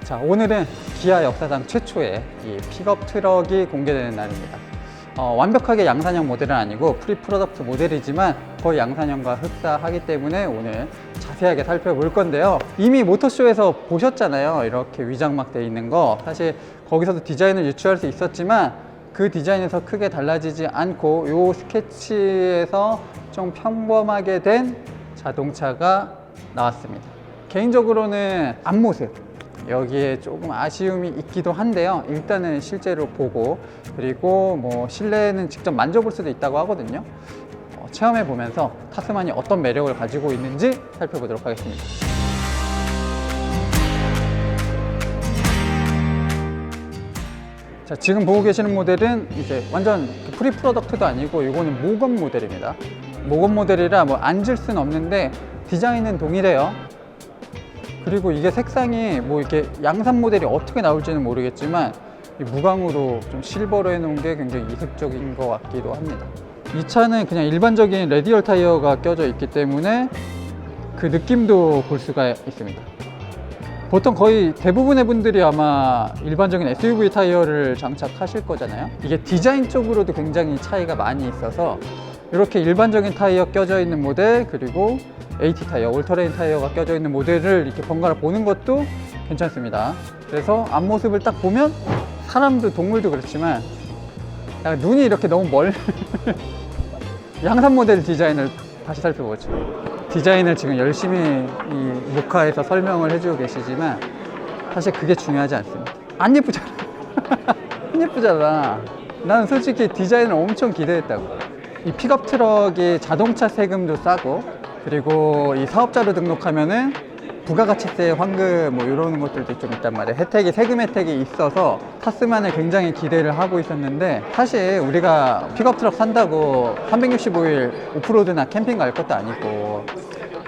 자, 오늘은 기아 역사상 최초의 이 픽업 트럭이 공개되는 날입니다. 완벽하게 양산형 모델은 아니고 프리프로덕트 모델이지만 거의 양산형과 흡사하기 때문에 오늘 자세하게 살펴볼 건데요. 이미 모터쇼에서 보셨잖아요. 이렇게 위장막 되어 있는 거. 사실 거기서도 디자인을 유추할 수 있었지만 그 디자인에서 크게 달라지지 않고 이 스케치에서 좀 평범하게 된 자동차가 나왔습니다. 개인적으로는 앞모습 여기에 조금 아쉬움이 있기도 한데요. 일단은 실제로 보고, 그리고 뭐 실내는 직접 만져볼 수도 있다고 하거든요. 체험해 보면서 타스만이 어떤 매력을 가지고 있는지 살펴보도록 하겠습니다. 자, 지금 보고 계시는 모델은 이제 완전 프리 프로덕트도 아니고 이거는 모건 모델입니다. 모건 모델이라 뭐 앉을 수는 없는데 디자인은 동일해요. 그리고 이게 색상이 뭐 이렇게 양산 모델이 어떻게 나올지는 모르겠지만 이 무광으로 좀 실버로 해놓은 게 굉장히 이색적인 것 같기도 합니다. 이 차는 그냥 일반적인 레디얼 타이어가 껴져 있기 때문에 그 느낌도 볼 수가 있습니다. 보통 거의 대부분의 분들이 아마 일반적인 SUV 타이어를 장착하실 거잖아요. 이게 디자인 쪽으로도 굉장히 차이가 많이 있어서 이렇게 일반적인 타이어 껴져 있는 모델, 그리고 AT 타이어, 올터레인 타이어가 껴져 있는 모델을 이렇게 번갈아 보는 것도 괜찮습니다. 그래서 앞모습을 딱 보면 사람도 동물도 그렇지만 약간 눈이 이렇게 너무 양산 모델 디자인을 다시 살펴보죠. 디자인을 지금 열심히 이 녹화에서 설명을 해주고 계시지만 사실 그게 중요하지 않습니다. 안 예쁘잖아. 안 예쁘잖아. 나는 솔직히 디자인을 엄청 기대했다고. 이 픽업 트럭이 자동차 세금도 싸고, 그리고 이 사업자로 등록하면은 부가가치세 환급 뭐 이런 것들도 좀 있단 말이에요. 세금 혜택이 있어서 타스만을 굉장히 기대를 하고 있었는데, 사실 우리가 픽업 트럭 산다고 365일 오프로드나 캠핑 갈 것도 아니고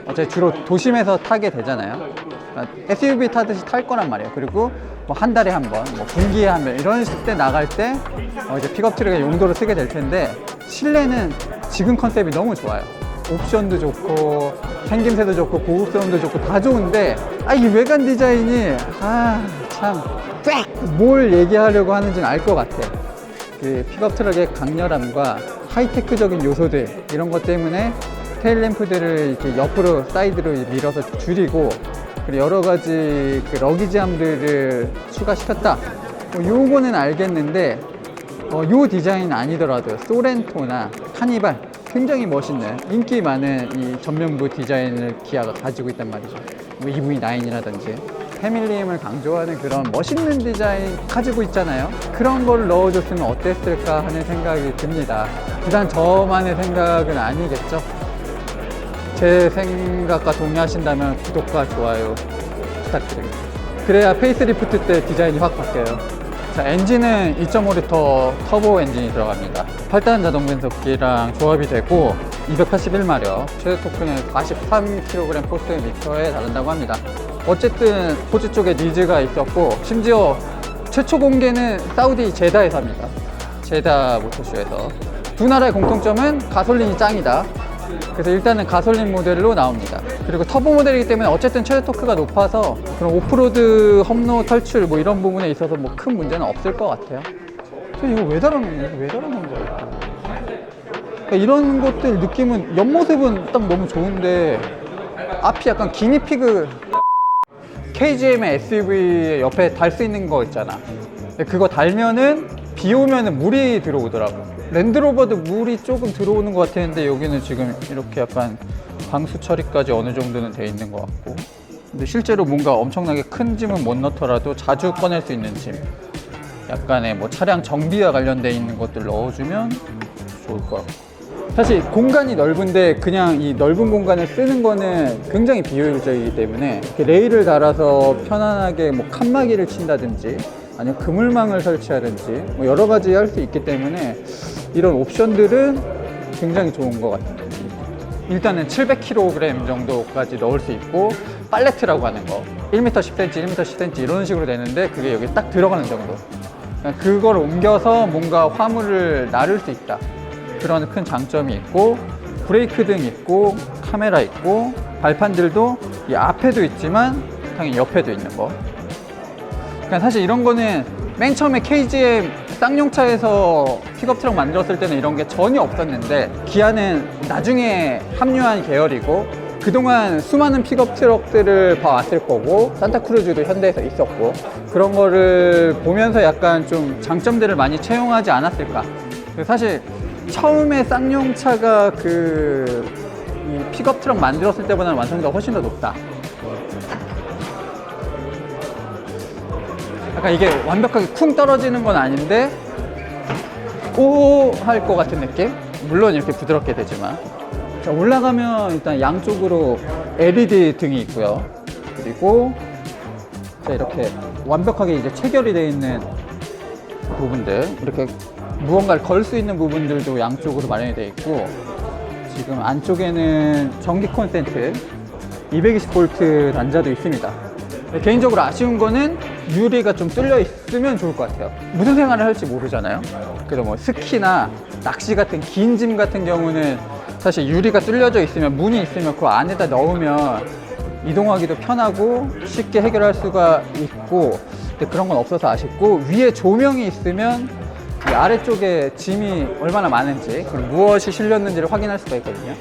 어차피 주로 도심에서 타게 되잖아요. SUV 타듯이 탈 거란 말이에요. 그리고 뭐 한 달에 한 번, 뭐 분기에 한 번 이런 식으로 때 나갈 때 이제 픽업 트럭의 용도로 쓰게 될 텐데, 실내는 지금 컨셉이 너무 좋아요. 옵션도 좋고 생김새도 좋고 고급스러움도 좋고 다 좋은데 이 외관 디자인이 참 뭘 얘기하려고 하는지는 알 것 같아. 그 픽업 트럭의 강렬함과 하이테크적인 요소들, 이런 것 때문에 테일 램프들을 이렇게 옆으로 사이드로 밀어서 줄이고, 그리고 여러 가지 그 러기지함들을 추가시켰다. 요거는 알겠는데 요 디자인 아니더라도 소렌토나 카니발, 굉장히 멋있는 인기 많은 이 전면부 디자인을 기아가 가지고 있단 말이죠. 뭐 EV9이라든지 패밀리임을 강조하는 그런 멋있는 디자인 가지고 있잖아요. 그런 걸 넣어줬으면 어땠을까 하는 생각이 듭니다. 비단 저만의 생각은 아니겠죠. 제 생각과 동의하신다면 구독과 좋아요 부탁드립니다. 그래야 페이스리프트 때 디자인이 확 바뀌어요. 자, 엔진은 2.5L 터보 엔진이 들어갑니다. 8단 자동 변속기랑 조합이 되고 281마력, 최대 토크는 43kg 포스미터에 달한다고 합니다. 어쨌든 호주 쪽에 니즈가 있었고, 심지어 최초 공개는 사우디 제다에서 합니다. 제다 모터쇼에서. 두 나라의 공통점은 가솔린이 짱이다. 그래서 일단은 가솔린 모델로 나옵니다. 그리고 터보 모델이기 때문에 어쨌든 최대 토크가 높아서 그런 오프로드 험로 탈출 뭐 이런 부분에 있어서 뭐 큰 문제는 없을 것 같아요. 이거 왜 달아놓은 거야? 그러니까 이런 것들 느낌은, 옆모습은 딱 너무 좋은데 앞이 약간 기니피그, KGM의 SUV 옆에 달 수 있는 거 있잖아. 그거 달면은 비 오면은 물이 들어오더라고. 랜드로버도 물이 조금 들어오는 것 같았는데 여기는 지금 이렇게 약간 방수 처리까지 어느 정도는 돼 있는 것 같고, 근데 실제로 뭔가 엄청나게 큰 짐은 못 넣더라도 자주 꺼낼 수 있는 짐, 약간의 뭐 차량 정비와 관련돼 있는 것들 넣어주면 좋을 것 같고, 사실 공간이 넓은데 그냥 이 넓은 공간을 쓰는 거는 굉장히 비효율적이기 때문에 이렇게 레일을 달아서 편안하게 뭐 칸막이를 친다든지 아니면 그물망을 설치하든지 뭐 여러 가지 할 수 있기 때문에 이런 옵션들은 굉장히 좋은 것 같아요. 일단은 700kg 정도까지 넣을 수 있고, 팔레트라고 하는 거 1m 10cm, 1m 10cm 이런 식으로 되는데 그게 여기 딱 들어가는 정도. 그걸 옮겨서 뭔가 화물을 나를 수 있다. 그런 큰 장점이 있고, 브레이크 등 있고, 카메라 있고, 발판들도 이 앞에도 있지만 당연히 옆에도 있는 거. 그러니까 사실 이런 거는 맨 처음에 KGM 쌍용차에서 픽업 트럭 만들었을 때는 이런 게 전혀 없었는데, 기아는 나중에 합류한 계열이고 그동안 수많은 픽업 트럭들을 봐왔을 거고, 산타크루즈도 현대에서 있었고, 그런 거를 보면서 약간 좀 장점들을 많이 채용하지 않았을까. 사실 처음에 쌍용차가 이 픽업 트럭 만들었을 때보다는 완성도가 훨씬 더 높다. 약간 이게 완벽하게 쿵 떨어지는 건 아닌데 오 할 것 같은 느낌? 물론 이렇게 부드럽게 되지만. 자, 올라가면 일단 양쪽으로 LED 등이 있고요. 그리고 자, 이렇게 완벽하게 이제 체결이 되어 있는 부분들, 이렇게 무언가를 걸 수 있는 부분들도 양쪽으로 마련이 되어 있고, 지금 안쪽에는 전기 콘센트 220V 단자도 있습니다. 개인적으로 아쉬운 거는 유리가 좀 뚫려 있으면 좋을 것 같아요. 무슨 생활을 할지 모르잖아요. 그래서 뭐 스키나 낚시 같은 긴 짐 같은 경우는 사실 유리가 뚫려져 있으면, 문이 있으면 그 안에다 넣으면 이동하기도 편하고 쉽게 해결할 수가 있고, 근데 그런 건 없어서 아쉽고, 위에 조명이 있으면 이 아래쪽에 짐이 얼마나 많은지, 그리고 무엇이 실렸는지를 확인할 수가 있거든요.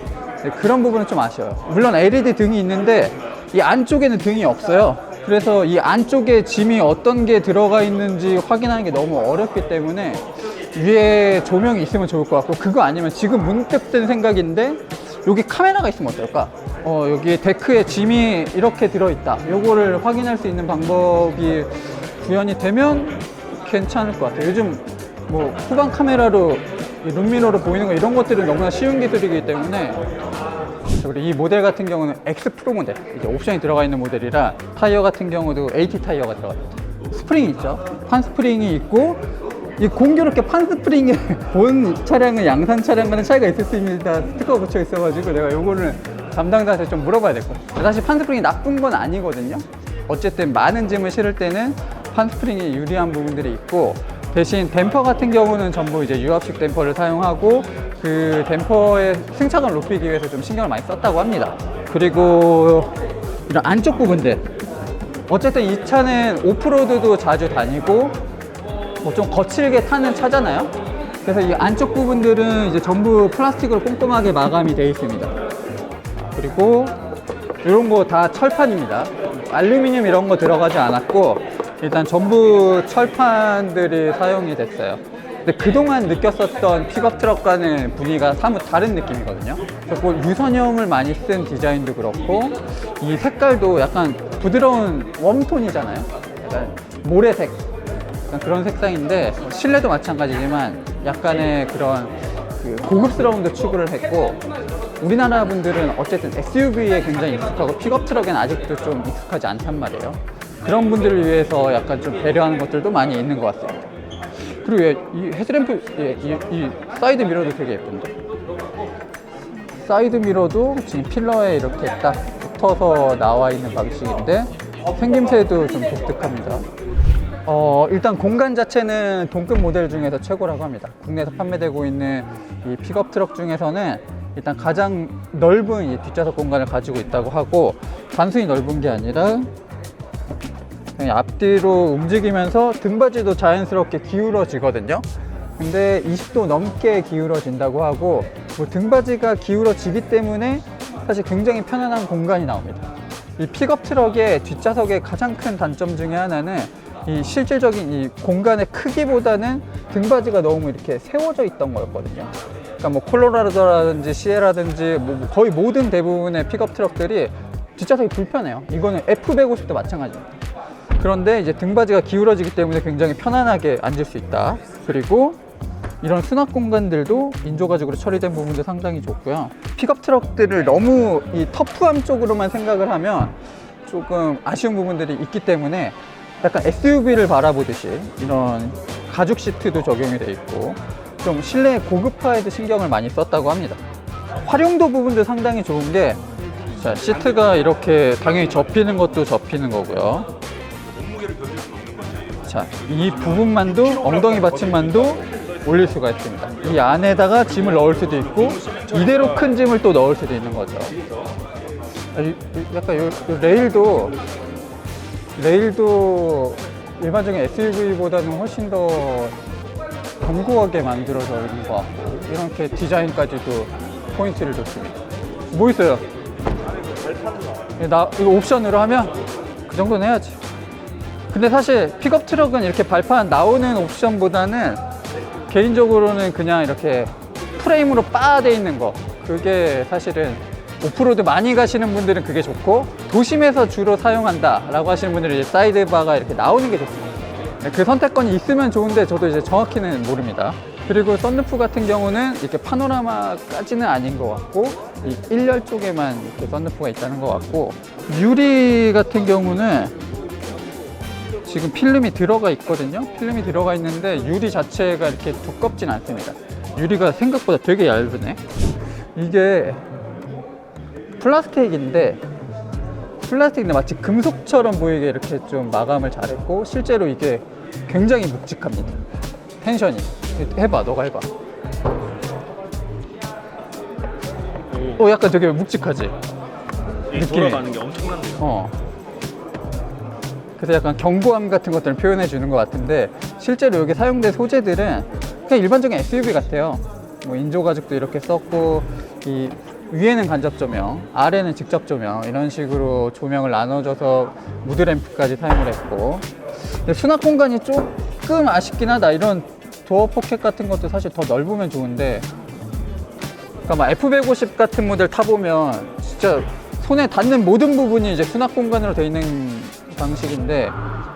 그런 부분은 좀 아쉬워요. 물론 LED 등이 있는데 이 안쪽에는 등이 없어요. 그래서 이 안쪽에 짐이 어떤 게 들어가 있는지 확인하는 게 너무 어렵기 때문에 위에 조명이 있으면 좋을 것 같고, 그거 아니면 지금 문득 든 생각인데 여기 카메라가 있으면 어떨까? 여기 데크에 짐이 이렇게 들어있다, 요거를 확인할 수 있는 방법이 구현이 되면 괜찮을 것 같아요. 요즘 뭐 후방 카메라로 룸미러로 보이는 거, 이런 것들은 너무나 쉬운 기술이기 때문에. 그리고 이 모델 같은 경우는 X 프로 모델, 이제 옵션이 들어가 있는 모델이라, 타이어 같은 경우도 AT 타이어가 들어갑니다. 스프링이 있죠. 판 스프링이 있고, 이 공교롭게 판 스프링에 본 차량은 양산 차량과는 차이가 있을 수 있습니다 스티커가 붙여 있어가지고 내가 요거를 담당자한테 좀 물어봐야 될 것 같아요. 사실 판 스프링이 나쁜 건 아니거든요. 어쨌든 많은 짐을 실을 때는 판 스프링이 유리한 부분들이 있고, 대신 댐퍼 같은 경우는 전부 이제 유압식 댐퍼를 사용하고, 그 댐퍼의 승차감 높이기 위해서 좀 신경을 많이 썼다고 합니다. 그리고 이런 안쪽 부분들, 어쨌든 이 차는 오프로드도 자주 다니고 뭐 좀 거칠게 타는 차잖아요. 그래서 이 안쪽 부분들은 이제 전부 플라스틱으로 꼼꼼하게 마감이 되어 있습니다. 그리고 이런 거 다 철판입니다. 알루미늄 이런 거 들어가지 않았고, 일단 전부 철판들이 사용이 됐어요. 근데 그동안 느꼈었던 픽업 트럭과는 분위기가 사뭇 다른 느낌이거든요. 그리고 유선형을 많이 쓴 디자인도 그렇고, 이 색깔도 약간 부드러운 웜톤이잖아요. 약간 모래색, 약간 그런 색상인데, 실내도 마찬가지지만 약간의 그런 그 고급스러움도 추구를 했고, 우리나라 분들은 어쨌든 SUV에 굉장히 익숙하고 픽업 트럭에는 아직도 좀 익숙하지 않단 말이에요. 그런 분들을 위해서 약간 좀 배려하는 것들도 많이 있는 것 같습니다. 그리고 이 헤드램프, 이 사이드 미러도 되게 예쁜데, 사이드 미러도 지금 필러에 이렇게 딱 붙어서 나와 있는 방식인데 생김새도 좀 독특합니다. 일단 공간 자체는 동급 모델 중에서 최고라고 합니다. 국내에서 판매되고 있는 이 픽업 트럭 중에서는 일단 가장 넓은 이 뒷좌석 공간을 가지고 있다고 하고, 단순히 넓은 게 아니라 앞뒤로 움직이면서 등받이도 자연스럽게 기울어지거든요. 근데 20도 넘게 기울어진다고 하고, 뭐 등받이가 기울어지기 때문에 사실 굉장히 편안한 공간이 나옵니다. 이 픽업 트럭의 뒷좌석의 가장 큰 단점 중에 하나는 이 실질적인 이 공간의 크기보다는 등받이가 너무 이렇게 세워져 있던 거였거든요. 그러니까 뭐 콜로라도라든지 시에라든지 뭐 거의 모든 대부분의 픽업 트럭들이 뒷좌석이 불편해요. 이거는 F150도 마찬가지입니다. 그런데 이제 등받이가 기울어지기 때문에 굉장히 편안하게 앉을 수 있다. 그리고 이런 수납 공간들도 인조가죽으로 처리된 부분도 상당히 좋고요. 픽업 트럭들을 너무 이 터프함 쪽으로만 생각을 하면 조금 아쉬운 부분들이 있기 때문에 약간 SUV를 바라보듯이 이런 가죽 시트도 적용이 돼 있고, 좀 실내 고급화에도 신경을 많이 썼다고 합니다. 활용도 부분도 상당히 좋은 게, 자, 시트가 이렇게 당연히 접히는 것도 접히는 거고요. 자, 이 부분만도, 엉덩이 받침만도 올릴 수가 있습니다. 이 안에다가 짐을 넣을 수도 있고, 이대로 큰 짐을 또 넣을 수도 있는 거죠. 레일도 일반적인 SUV보다는 훨씬 더 견고하게 만들어져 있는 것 같고, 이렇게 디자인까지도 포인트를 줬습니다. 뭐 있어요? 이거 옵션으로 하면 그 정도는 해야지. 근데 사실 픽업 트럭은 이렇게 발판 나오는 옵션보다는 개인적으로는 그냥 이렇게 프레임으로 빠져 있는 거, 그게 사실은 오프로드 많이 가시는 분들은 그게 좋고, 도심에서 주로 사용한다 라고 하시는 분들은 이제 사이드바가 이렇게 나오는 게 좋습니다. 그 선택권이 있으면 좋은데 저도 이제 정확히는 모릅니다. 그리고 썬루프 같은 경우는 이렇게 파노라마까지는 아닌 것 같고, 이 1열 쪽에만 이렇게 썬루프가 있다는 것 같고, 유리 같은 경우는 지금 필름이 들어가 있거든요. 필름이 들어가 있는데 유리 자체가 이렇게 두껍진 않습니다. 유리가 생각보다 되게 얇으네. 이게 플라스틱인데 마치 금속처럼 보이게 이렇게 좀 마감을 잘했고, 실제로 이게 굉장히 묵직합니다. 텐션이. 해봐, 너가 해봐. 약간 되게 묵직하지? 느낌이. 돌아가는 게 엄청난데요. 그래서 약간 견고함 같은 것들을 표현해 주는 것 같은데, 실제로 여기 사용된 소재들은 그냥 일반적인 SUV 같아요. 뭐 인조 가죽도 이렇게 썼고, 이 위에는 간접 조명, 아래는 직접 조명, 이런 식으로 조명을 나눠줘서 무드램프까지 사용을 했고, 수납 공간이 조금 아쉽긴 하다. 이런 도어 포켓 같은 것도 사실 더 넓으면 좋은데, 그러니까 막 F150 같은 모델 타보면 진짜 손에 닿는 모든 부분이 이제 수납 공간으로 되어 있는 방식인데,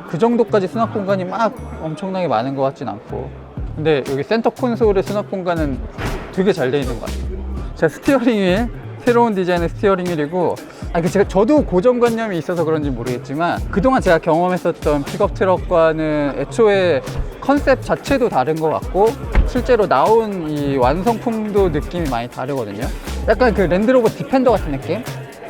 그 정도까지 수납 공간이 막 엄청나게 많은 것 같진 않고, 근데 여기 센터 콘솔의 수납 공간은 되게 잘 되어 있는 것 같아요. 자, 스티어링 휠, 새로운 디자인의 스티어링 휠이고, 저도 고정관념이 있어서 그런지 모르겠지만, 그동안 제가 경험했었던 픽업 트럭과는 애초에 컨셉 자체도 다른 것 같고, 실제로 나온 이 완성품도 느낌이 많이 다르거든요. 약간 그 랜드로버 디펜더 같은 느낌?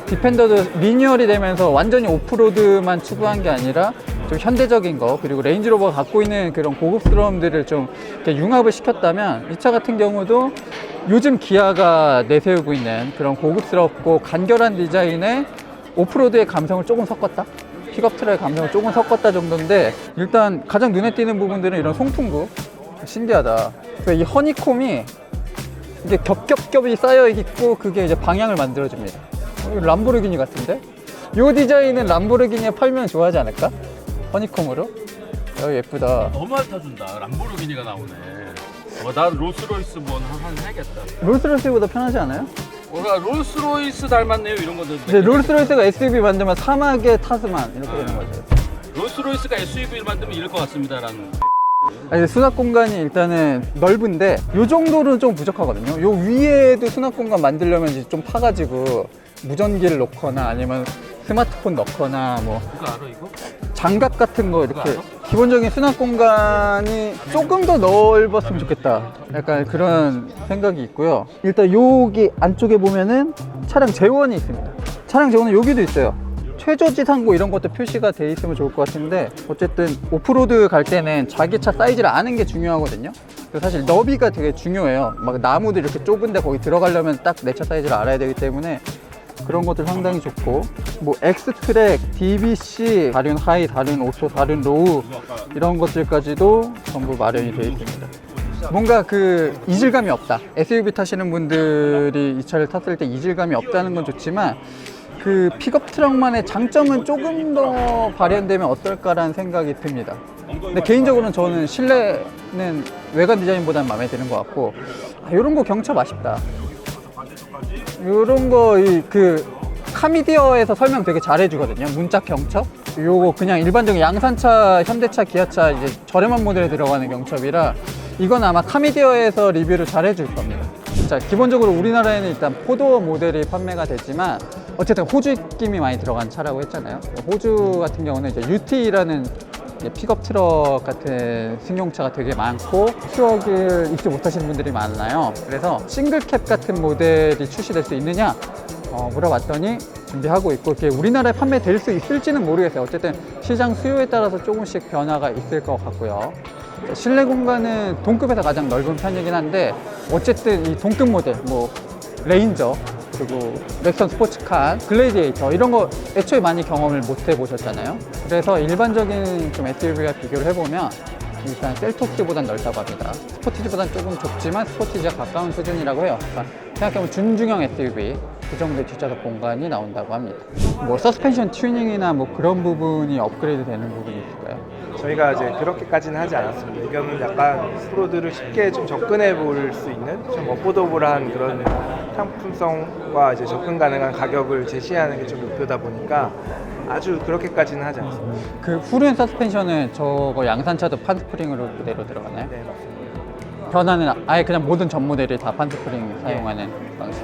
디펜더도 리뉴얼이 되면서 완전히 오프로드만 추구한 게 아니라 좀 현대적인 거, 그리고 레인지로버가 갖고 있는 그런 고급스러움들을 좀 이렇게 융합을 시켰다면, 이 차 같은 경우도 요즘 기아가 내세우고 있는 그런 고급스럽고 간결한 디자인에 오프로드의 감성을 조금 섞었다? 픽업 트럭의 감성을 조금 섞었다 정도인데, 일단 가장 눈에 띄는 부분들은 이런 송풍구. 신기하다. 이 허니콤이 이게 겹겹겹이 쌓여 있고, 그게 이제 방향을 만들어줍니다. 람보르기니 같은데? 이 디자인은 람보르기니에 팔면 좋아하지 않을까? 허니콤으로? 예쁘다. 너무 핥아준다. 람보르기니가 나오네. 난 롤스로이스 한 해야겠다. 롤스로이스보다 편하지 않아요? 롤스로이스 닮았네요, 이런 것들. 이제 롤스로이스가 SUV 만들면 사막의 타스만 이렇게 되는 거죠. 롤스로이스가 SUV를 만들면 이럴 것 같습니다라는. 수납 공간이 일단은 넓은데 이 정도는 좀 부족하거든요. 요 위에도 수납 공간 만들려면 이제 좀 파가지고 무전기를 놓거나 아니면 스마트폰 넣거나 뭐 그거 알아 이거? 장갑 같은 거 이렇게 알아? 기본적인 수납 공간이 조금 더 넓었으면 좋겠다, 약간 그런 생각이 있고요. 일단 여기 안쪽에 보면은 차량 재원이 있습니다. 차량 재원은 여기도 있어요. 최저지상고 이런 것도 표시가 돼 있으면 좋을 것 같은데, 어쨌든 오프로드 갈 때는 자기 차 사이즈를 아는 게 중요하거든요. 사실 너비가 되게 중요해요. 막 나무도 이렇게 좁은데 거기 들어가려면 딱 내 차 사이즈를 알아야 되기 때문에 그런 것들 상당히 좋고, 뭐 엑스트랙, DBC, 다륜 하이, 다륜 오토, 다륜 로우 이런 것들까지도 전부 마련이 되어 있습니다. 뭔가 그 이질감이 없다. SUV 타시는 분들이 이 차를 탔을 때 이질감이 없다는 건 좋지만, 그 픽업 트럭만의 장점은 조금 더 발현되면 어떨까라는 생각이 듭니다. 근데 개인적으로는 저는 실내는 외관 디자인보다는 마음에 드는 것 같고, 이런 거 경첩 아쉽다. 이런 거 그 카미디어에서 설명 되게 잘해주거든요. 문짝 경첩. 요거 그냥 일반적인 양산차, 현대차, 기아차 이제 저렴한 모델에 들어가는 경첩이라, 이건 아마 카미디어에서 리뷰를 잘해줄 겁니다. 자, 기본적으로 우리나라에는 일단 포도어 모델이 판매가 되지만, 어쨌든 호주 입김이 많이 들어간 차라고 했잖아요. 호주 같은 경우는 이제 UT라는 픽업 트럭 같은 승용차가 되게 많고, 추억을 잊지 못하시는 분들이 많아요. 그래서 싱글캡 같은 모델이 출시될 수 있느냐 물어봤더니 준비하고 있고, 그게 우리나라에 판매될 수 있을지는 모르겠어요. 어쨌든 시장 수요에 따라서 조금씩 변화가 있을 것 같고요. 실내 공간은 동급에서 가장 넓은 편이긴 한데, 어쨌든 이 동급 모델, 뭐 레인저, 그리고 넥선 스포츠카, 글래디에이터 이런 거 애초에 많이 경험을 못 해보셨잖아요. 그래서 일반적인 좀 SUV와 비교를 해보면 일단 셀토스보단 넓다고 합니다. 스포티지보단 조금 좁지만 스포티지와 가까운 수준이라고 해요. 그러니까 생각해보면 준중형 SUV 그 정도의 뒷좌석 공간이 나온다고 합니다. 뭐 서스펜션 튜닝이나 뭐 그런 부분이 업그레이드 되는 부분이 있을까요? 저희가 이제 그렇게까지는 하지 않았습니다. 이거는 약간 오프로드를 쉽게 좀 접근해 볼 수 있는 좀 어포더블한 그런 상품성과 이제 접근 가능한 가격을 제시하는 게 좀 목표다 보니까 아주 그렇게까지는 하지 않습니다. 그 후륜 서스펜션은 저거 양산차도 판스프링으로 그대로 들어가나요? 네, 맞습니다. 변화는 아예 그냥 모든 전 모델이 다 판스프링 사용하는 방식.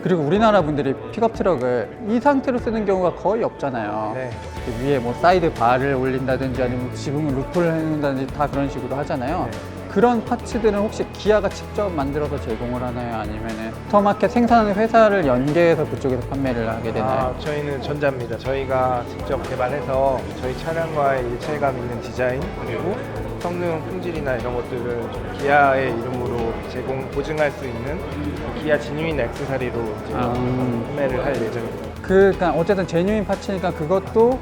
그리고 우리나라 분들이 픽업 트럭을 이 상태로 쓰는 경우가 거의 없잖아요. 네. 그 위에 뭐 사이드 바를 올린다든지 아니면 지붕을 루프를 해놓는다든지 다 그런 식으로 하잖아요. 네. 그런 파츠들은 혹시 기아가 직접 만들어서 제공을 하나요? 아니면은 슈퍼마켓 생산하는 회사를 연계해서 그쪽에서 판매를 하게 되나요? 저희는 전자입니다. 저희가 직접 개발해서 저희 차량과의 일체감 있는 디자인 그리고 성능, 품질이나 이런 것들을 좀 기아의 이름으로 보증할 수 있는 기아 지뉴인 액세서리로 이제 판매를 할 예정입니다. 그러니까 어쨌든 제뉴인 파츠니까 그것도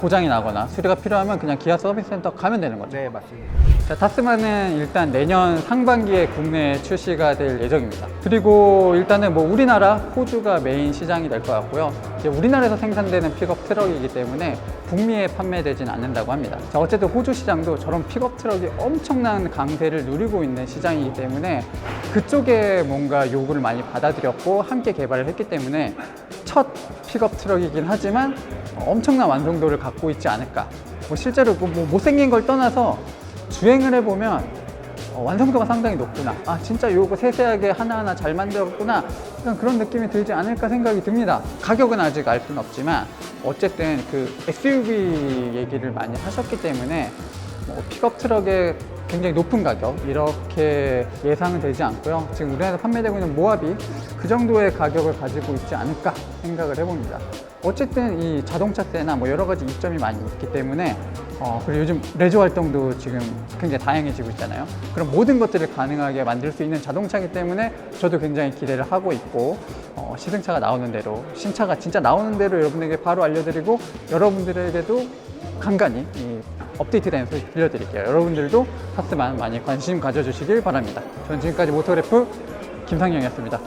고장이 나거나 수리가 필요하면 그냥 기아 서비스 센터 가면 되는 거죠. 네, 맞습니다. 자, 타스만은 일단 내년 상반기에 국내에 출시가 될 예정입니다. 그리고 일단은 뭐 우리나라, 호주가 메인 시장이 될 것 같고요. 이제 우리나라에서 생산되는 픽업 트럭이기 때문에 북미에 판매되진 않는다고 합니다. 자, 어쨌든 호주 시장도 저런 픽업 트럭이 엄청난 강세를 누리고 있는 시장이기 때문에 그쪽에 뭔가 요구를 많이 받아들였고 함께 개발을 했기 때문에 첫 픽업 트럭이긴 하지만 엄청난 완성도를 갖고 있지 않을까. 뭐 실제로 뭐 못생긴 걸 떠나서 주행을 해보면 완성도가 상당히 높구나. 아, 진짜 요거 세세하게 하나하나 잘 만들었구나. 약간 그런 느낌이 들지 않을까 생각이 듭니다. 가격은 아직 알 수는 없지만 어쨌든 그 SUV 얘기를 많이 하셨기 때문에 뭐 픽업 트럭의 굉장히 높은 가격 이렇게 예상은 되지 않고요. 지금 우리나라에서 판매되고 있는 모하비 그 정도의 가격을 가지고 있지 않을까 생각을 해봅니다. 어쨌든 이 자동차세나 뭐 여러 가지 이점이 많이 있기 때문에 그리고 요즘 레저 활동도 지금 굉장히 다양해지고 있잖아요. 그런 모든 것들을 가능하게 만들 수 있는 자동차이기 때문에 저도 굉장히 기대를 하고 있고 시승차가 나오는 대로 신차가 진짜 나오는 대로 여러분에게 바로 알려드리고 여러분들에게도 간간히 이 업데이트된 소식 들려드릴게요. 여러분들도 타스만 많이 관심 가져주시길 바랍니다. 저는 지금까지 모터그래프 김상영이었습니다.